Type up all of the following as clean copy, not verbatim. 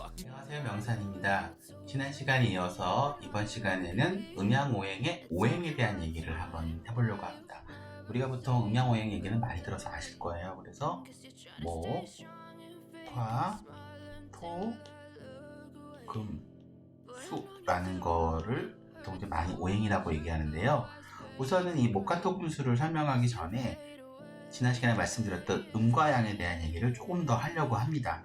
안녕하세요, 명산입니다. 지난 시간에 이어서 이번 시간에는 음양오행의 오행에 대한 얘기를 한번 해보려고 합니다. 우리가 보통 음양오행 얘기는 많이 들어서 아실 거예요. 그래서 목, 화, 토, 금, 수라는 거를 보통 이제 많이 오행이라고 얘기하는데요. 우선은 이 목화 토 금수를 설명하기 전에 지난 시간에 말씀드렸던 음과 양에 대한 얘기를 조금 더 하려고 합니다.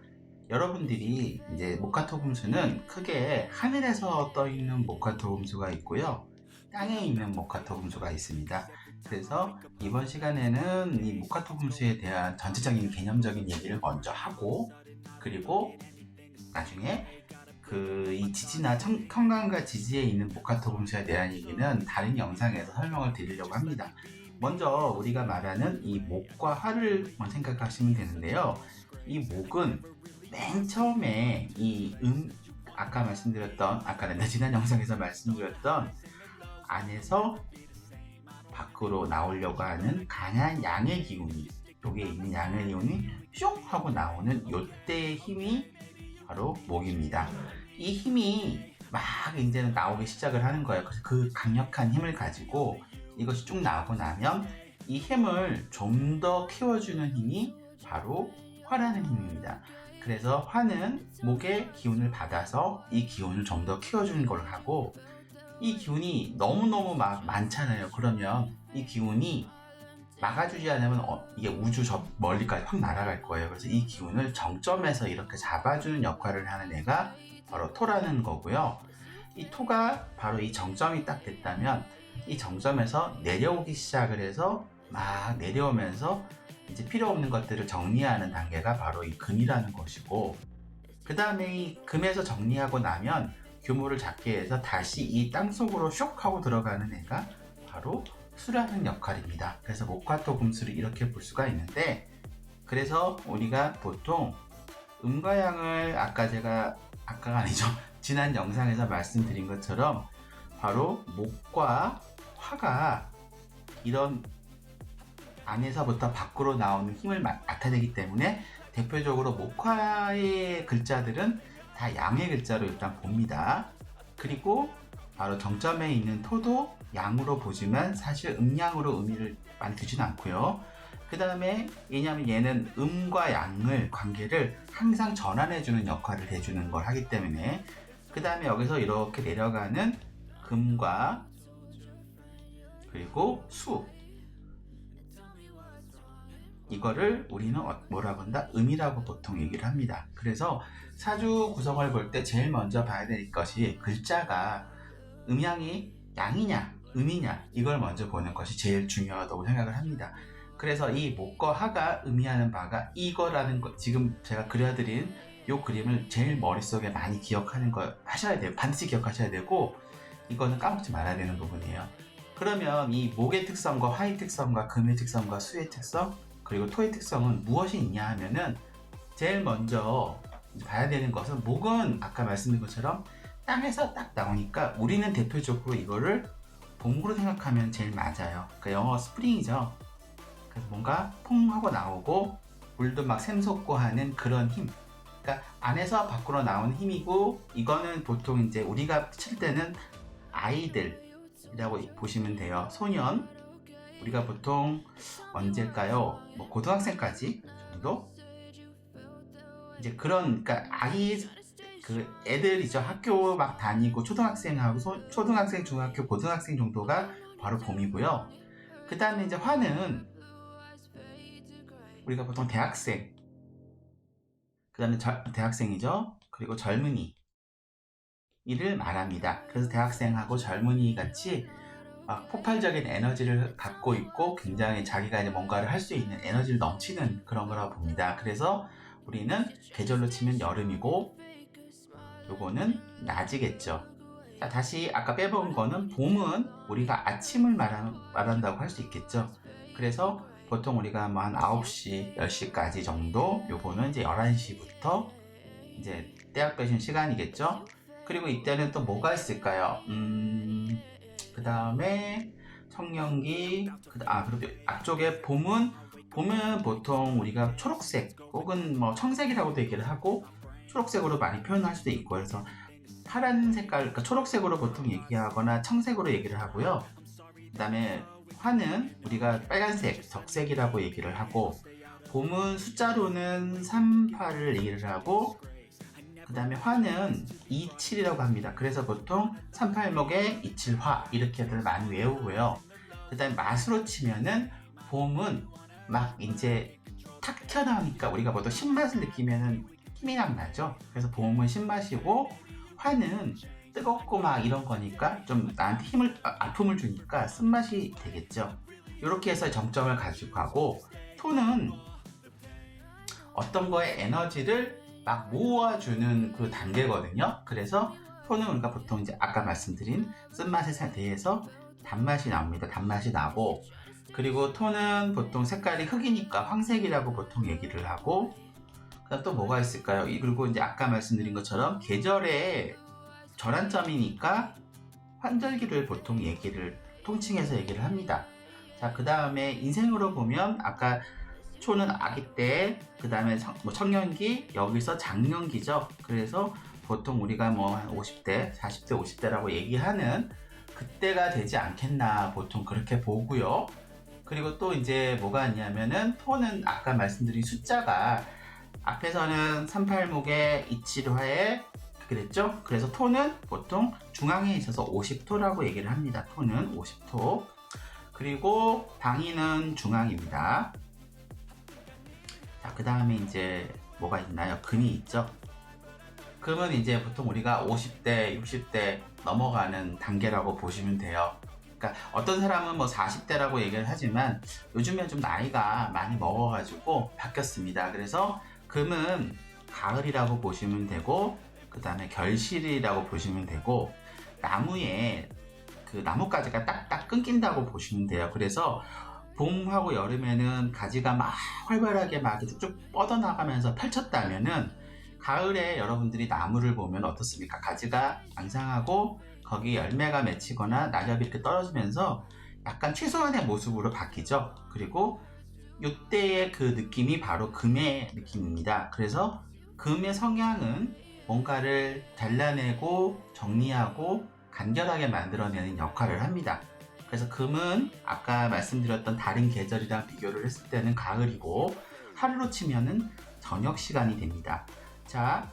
여러분들이 이제 목화토금수는 크게 하늘에서 떠 있는 목화토금수가 있고요, 땅에 있는 목화토금수가 있습니다. 그래서 이번 시간에는 이 목화토금수에 대한 전체적인 개념적인 얘기를 먼저 하고, 그리고 나중에 이 지지나 청강과 지지에 있는 목화토금수에 대한 얘기는 다른 영상에서 설명을 드리려고 합니다. 먼저 우리가 말하는 이 목과 화를 생각하시면 되는데요. 이 목은 맨 처음에 아까 지난 영상에서 말씀드렸던 안에서 밖으로 나오려고 하는 강한 양의 기운이, 여기에 있는 양의 기운이 뿅 하고 나오는 요때의 힘이 바로 목입니다. 이 힘이 막 이제는 나오기 시작을 하는 거예요. 그래서 그 강력한 힘을 가지고 이것이 쭉 나오고 나면 이 힘을 좀 더 키워주는 힘이 바로 화라는 힘입니다. 그래서 화는 목의 기운을 받아서 이 기운을 좀 더 키워주는 걸 하고, 이 기운이 너무너무 많잖아요. 그러면 이 기운이 막아주지 않으면 이게 우주 저 멀리까지 확 날아갈 거예요. 그래서 이 기운을 정점에서 이렇게 잡아주는 역할을 하는 애가 바로 토라는 거고요. 이 토가 바로 이 정점이 딱 됐다면 이 정점에서 내려오기 시작을 해서 막 내려오면서 이제 필요 없는 것들을 정리하는 단계가 바로 이 금이라는 것이고, 그 다음에 이 금에서 정리하고 나면 규모를 작게 해서 다시 이 땅속으로 쇽 하고 들어가는 애가 바로 수라는 역할입니다. 그래서 목화토 금수를 이렇게 볼 수가 있는데, 그래서 우리가 보통 음과 양을 아까가 아니죠, 지난 영상에서 말씀드린 것처럼 바로 목과 화가 이런 안에서부터 밖으로 나오는 힘을 나타내기 때문에 대표적으로 목화의 글자들은 다 양의 글자로 일단 봅니다. 그리고 바로 정점에 있는 토도 양으로 보지만 사실 음양으로 의미를 많이 두진 않고요. 그 다음에 왜냐하면 얘는 음과 양을 관계를 항상 전환해주는 역할을 해주는 걸 하기 때문에, 그 다음에 여기서 이렇게 내려가는 금과 그리고 수, 이거를 우리는 뭐라고 한다? 음이라고 보통 얘기를 합니다. 그래서 사주 구성을 볼 때 제일 먼저 봐야 될 것이 글자가 음양이 양이냐 음이냐, 이걸 먼저 보는 것이 제일 중요하다고 생각을 합니다. 그래서 이 목과 화가 의미하는 바가 이거라는 거, 지금 제가 그려드린 이 그림을 제일 머릿속에 많이 기억하는 거 하셔야 돼요. 반드시 기억하셔야 되고, 이거는 까먹지 말아야 되는 부분이에요. 그러면 이 목의 특성과 화의 특성과 금의 특성과 수의 특성, 그리고 토의 특성은 무엇이 있냐 하면은, 제일 먼저 봐야 되는 것은, 목은 아까 말씀드린 것처럼 땅에서 딱 나오니까 우리는 대표적으로 이거를 봄으로 생각하면 제일 맞아요. 그러니까 영어 스프링이죠. 그래서 뭔가 퐁 하고 나오고 물도 막 샘솟고 하는 그런 힘, 그러니까 안에서 밖으로 나오는 힘이고, 이거는 보통 이제 우리가 칠 때는 아이들이라고 보시면 돼요. 소년, 우리가 보통 언제일까요? 뭐 고등학생까지 정도? 이제 그러니까 애들이죠. 학교 막 다니고 초등학생하고 초등학생, 중학교, 고등학생 정도가 바로 봄이고요. 그 다음에 이제 화는 우리가 보통 대학생, 그 다음에 대학생이죠. 그리고 젊은이, 이를 말합니다. 그래서 대학생하고 젊은이 같이 폭발적인 에너지를 갖고 있고 굉장히 자기가 이제 뭔가를 할 수 있는 에너지를 넘치는 그런 거라고 봅니다. 그래서 우리는 계절로 치면 여름이고, 요거는 낮이겠죠. 자, 다시 아까 빼먹은 거는 봄은 우리가 아침을 말한다고 할 수 있겠죠. 그래서 보통 우리가 뭐 한 9시, 10시까지 정도, 요거는 이제 11시부터 이제 떼약 빼신 시간이겠죠. 그리고 이때는 또 뭐가 있을까요? 그 다음에 청년기, 그리고 앞쪽에 봄은 봄은 보통 우리가 초록색 혹은 뭐 청색이라고도 얘기를 하고 초록색으로 많이 표현할 수도 있고, 그래서 파란 색깔, 그러니까 초록색으로 보통 얘기하거나 청색으로 얘기를 하고요. 그 다음에 화는 우리가 빨간색, 적색이라고 얘기를 하고, 봄은 숫자로는 38을 얘기를 하고, 그 다음에 화는 27이라고 합니다. 그래서 보통 38목에 27화 이렇게들 많이 외우고요. 그 다음에 맛으로 치면은 봄은 막 이제 탁 튀어나오니까 우리가 보통 신맛을 느끼면은 힘이 막 나죠. 그래서 봄은 신맛이고, 화는 뜨겁고 막 이런 거니까 좀 나한테 아픔을 주니까 쓴맛이 되겠죠. 이렇게 해서 정점을 가지고 가고, 토는 어떤 거에 에너지를 막 모아주는 그 단계거든요. 그래서 토는 우리가 보통 이제 아까 말씀드린 쓴맛에 대해서 단맛이 나옵니다. 단맛이 나고, 그리고 토는 보통 색깔이 흑이니까 황색이라고 보통 얘기를 하고, 그다음 또 뭐가 있을까요? 그리고 이제 아까 말씀드린 것처럼 계절의 전환점이니까 환절기를 보통 통칭해서 얘기를 합니다. 자, 그 다음에 인생으로 보면 아까 초는 아기 때, 그 다음에 청년기, 여기서 장년기죠. 그래서 보통 우리가 뭐 한 50대, 40대, 50대라고 얘기하는 그때가 되지 않겠나 보통 그렇게 보고요. 그리고 또 이제 뭐가 있냐면은 토는 아까 말씀드린 숫자가 앞에서는 38목에 27화에 그렇게 됐죠. 그래서 토는 보통 중앙에 있어서 50토라고 얘기를 합니다. 토는 50토. 그리고 방위는 중앙입니다. 자, 그 다음에 이제 뭐가 있나요? 금이 있죠. 금은 이제 보통 우리가 50대, 60대 넘어가는 단계라고 보시면 돼요. 그러니까 어떤 사람은 뭐 40대라고 얘기를 하지만 요즘에 좀 나이가 많이 먹어가지고 바뀌었습니다. 그래서 금은 가을이라고 보시면 되고, 그 다음에 결실이라고 보시면 되고, 나무에 그 나뭇가지가 딱딱 끊긴다고 보시면 돼요. 그래서 봄하고 여름에는 가지가 막 활발하게 막 쭉쭉 뻗어나가면서 펼쳤다면은, 가을에 여러분들이 나무를 보면 어떻습니까? 가지가 앙상하고 거기에 열매가 맺히거나 낙엽이 이렇게 떨어지면서 약간 최소한의 모습으로 바뀌죠. 그리고 이때의 그 느낌이 바로 금의 느낌입니다. 그래서 금의 성향은 뭔가를 잘라내고 정리하고 간결하게 만들어내는 역할을 합니다. 그래서 금은 아까 말씀드렸던 다른 계절이랑 비교를 했을 때는 가을이고, 하루로 치면은 저녁 시간이 됩니다. 자,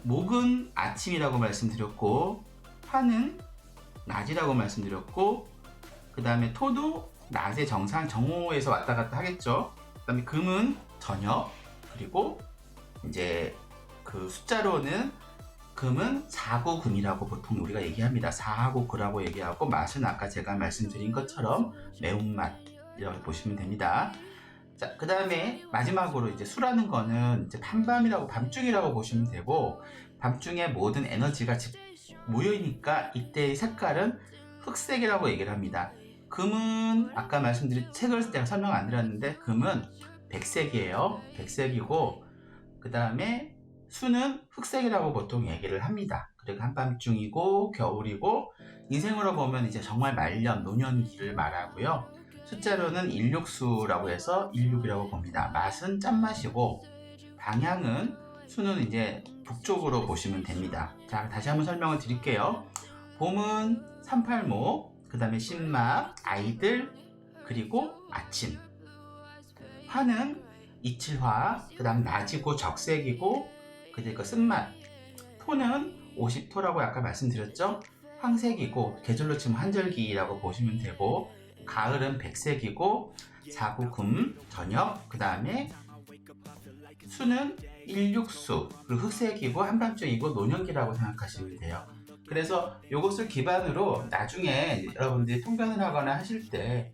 목은 아침이라고 말씀드렸고, 화는 낮이라고 말씀드렸고, 그 다음에 토도 낮에 정오에서 왔다 갔다 하겠죠. 그 다음에 금은 저녁, 그리고 이제 그 숫자로는 금은 4구금이라고 보통 우리가 얘기합니다. 4하고9라고 얘기하고, 맛은 아까 제가 말씀드린 것처럼 매운맛이라고 보시면 됩니다. 자, 그 다음에 마지막으로 이제 수라는 거는 이제 밤중이라고 보시면 되고, 밤중에 모든 에너지가 모여있으니까 이때의 색깔은 흑색이라고 얘기를 합니다. 금은 아까 말씀드린 색을 제가 설명 안 드렸는데, 금은 백색이에요. 백색이고, 그 다음에 수는 흑색이라고 보통 얘기를 합니다. 그리고 한밤중이고 겨울이고, 인생으로 보면 이제 정말 말년, 노년기를 말하고요. 숫자로는 16수라고 해서 16이라고 봅니다. 맛은 짠맛이고, 방향은 수는 이제 북쪽으로 보시면 됩니다. 자, 다시 한번 설명을 드릴게요. 봄은 38목, 그 다음에 신막, 아이들, 그리고 아침. 화는 27화, 그 다음 낮이고 적색이고, 그리고 쓴맛. 토는 50토라고 아까 말씀드렸죠. 황색이고, 계절로 치면 한절기라고 보시면 되고, 가을은 백색이고, 4구금, 저녁, 그 다음에 수는 16수, 그리고 흑색이고 한밤중이고 노년기라고 생각하시면 돼요. 그래서 이것을 기반으로 나중에 여러분들이 통변을 하거나 하실 때,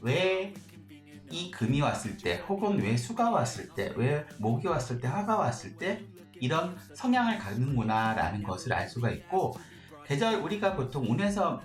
왜 이 금이 왔을 때, 혹은 왜 수가 왔을 때, 왜 목이 왔을 때, 화가 왔을 때 이런 성향을 갖는구나 라는 것을 알 수가 있고, 우리가 보통 운에서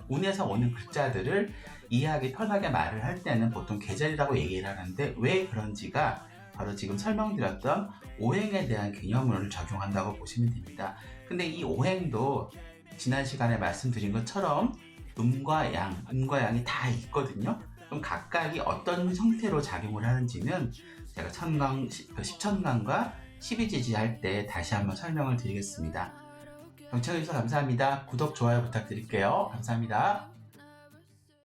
오는 글자들을 이해하기 편하게 말을 할 때는 보통 계절이라고 얘기를 하는데, 왜 그런지가 바로 지금 설명드렸던 오행에 대한 개념을 적용한다고 보시면 됩니다. 근데 이 오행도 지난 시간에 말씀드린 것처럼 음과 양이 다 있거든요. 그럼 각각이 어떤 형태로 작용을 하는지는 제가 십천강과 12지지 할 때 다시 한번 설명을 드리겠습니다. 경청해주셔서 감사합니다. 구독, 좋아요 부탁드릴게요. 감사합니다.